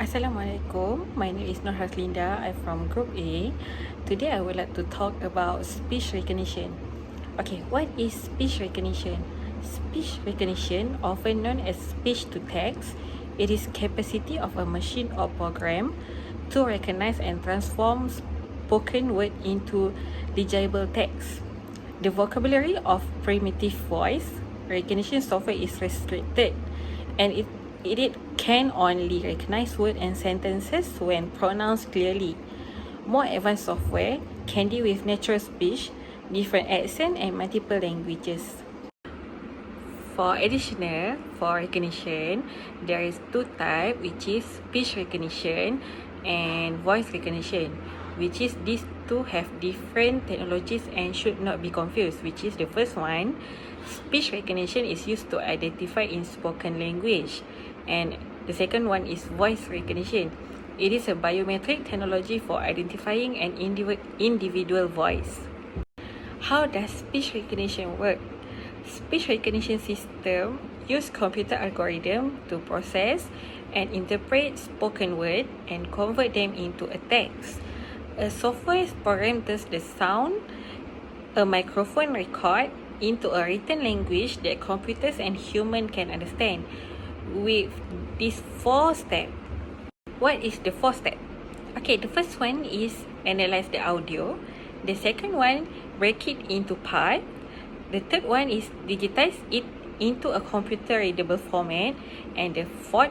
Assalamualaikum, my name is Nur Haslinda. I'm from Group A. Today I would like to talk about speech recognition. Okay, what is speech recognition? Speech recognition, often known as speech to text, it is capacity of a machine or program to recognize and transform spoken word into legible text. The vocabulary of primitive voice recognition software is restricted, and it can only recognize words and sentences when pronounced clearly. More advanced software can deal with natural speech, different accent, and multiple languages. For recognition, there is two types, which is speech recognition and voice recognition, which is these two have different technologies and should not be confused. Which is the first one, speech recognition is used to identify in spoken language, and the second one is voice recognition. It is a biometric technology for identifying an individual voice. How does speech recognition work? Speech recognition system use computer algorithm to process and interpret spoken word and convert them into a text. A software program turns the sound a microphone record into a written language that computers and humans can understand with these 4 steps. What is the 4 step? Okay, the first one is analyze the audio. The second one, break it into part. The third one is digitize it into a computer readable format. And the fourth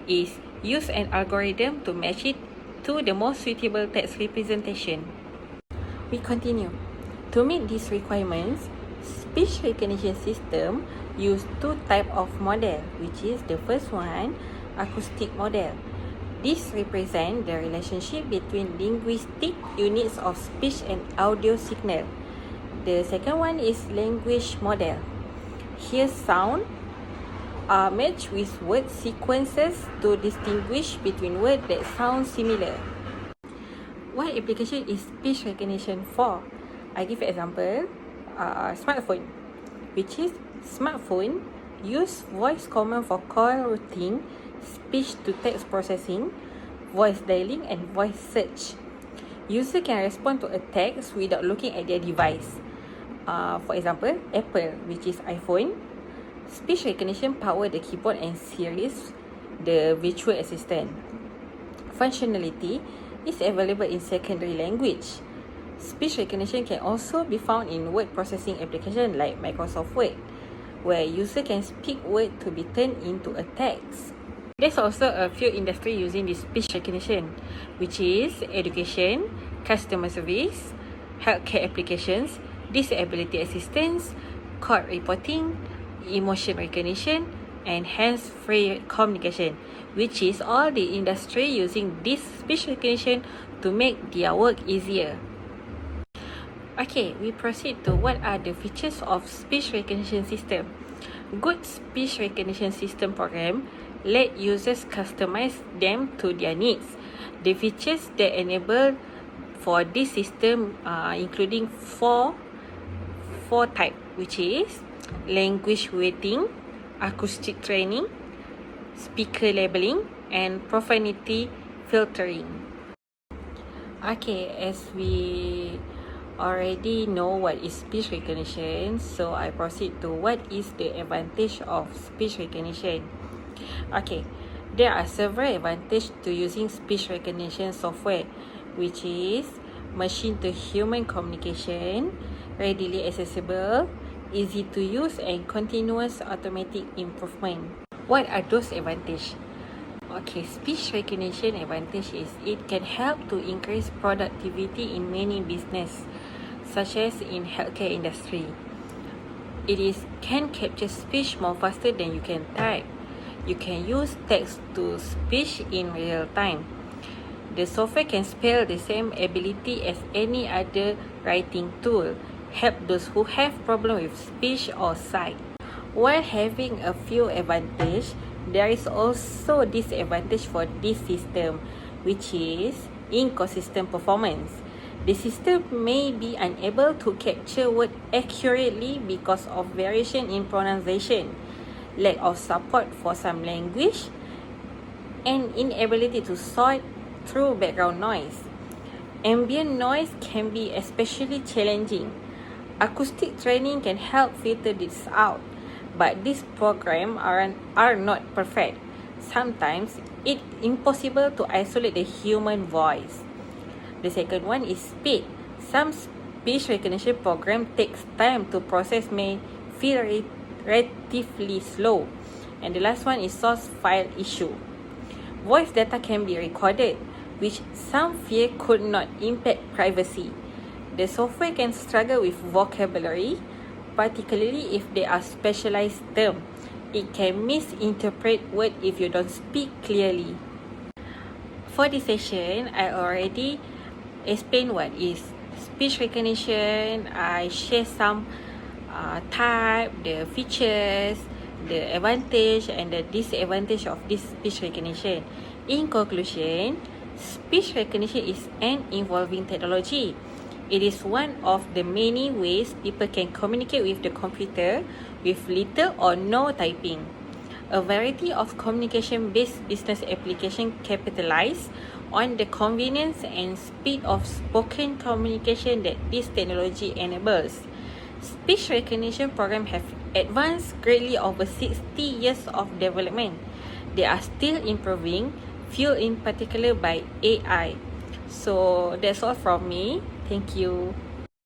is use an algorithm to match it to the most suitable text representation. We continue. To meet these requirements, speech recognition system use two types of model, which is the first one, acoustic model. This represents the relationship between linguistic units of speech and audio signal. The second one is language model. Here sound are matched with word sequences to distinguish between words that sound similar. What application is speech recognition for? I give an example, smartphone, which is smartphone use voice command for call routing, speech to text processing, voice dialing, and voice search. User can respond to a text without looking at their device. For example, Apple, which is iPhone, speech recognition power the keyboard and Siri's, the virtual assistant. Functionality is available in secondary language. Speech recognition can also be found in word processing application like Microsoft Word, where user can speak word to be turned into a text. There's also a few industry using this speech recognition, which is education, customer service, healthcare applications, disability assistance, court reporting, emotion recognition, and hands-free communication, which is all the industry using this speech recognition to make their work easier. Okay, we proceed to what are the features of speech recognition system. Good speech recognition system program let users customize them to their needs. The features that enable for this system including four type, which is language weighting, acoustic training, speaker labeling, and profanity filtering. Okay, as we already know what is speech recognition, so I proceed to what is the advantage of speech recognition. Okay, there are several advantages to using speech recognition software, which is machine to human communication, readily accessible, easy to use, and continuous automatic improvement. What are those advantages? Okay, speech recognition advantage is it can help to increase productivity in many business, such as in healthcare industry. It can capture speech more faster than you can type. You can use text to speech in real time. The software can spell the same ability as any other writing tool, help those who have problem with speech or sight. While having a few advantages, there is also disadvantage for this system, which is inconsistent performance. The system may be unable to capture word accurately because of variation in pronunciation, lack of support for some language, and inability to sort through background noise. Ambient noise can be especially challenging. Acoustic training can help filter this out, but these programs are not perfect. Sometimes it's impossible to isolate the human voice. The second one is speed. Some speech recognition program takes time to process, may feel relatively slow. And the last one is source file issue. Voice data can be recorded, which some fear could not impact privacy. The software can struggle with vocabulary, particularly if they are specialized terms. It can misinterpret words if you don't speak clearly. For this session, I already explained what is speech recognition. I share some type, the features, the advantage and the disadvantage of this speech recognition. In conclusion, speech recognition is an evolving technology. It is one of the many ways people can communicate with the computer with little or no typing. A variety of communication-based business applications capitalize on the convenience and speed of spoken communication that this technology enables. Speech recognition programs have advanced greatly over 60 years of development. They are still improving, fueled in particular by AI. So that's all from me. Thank you.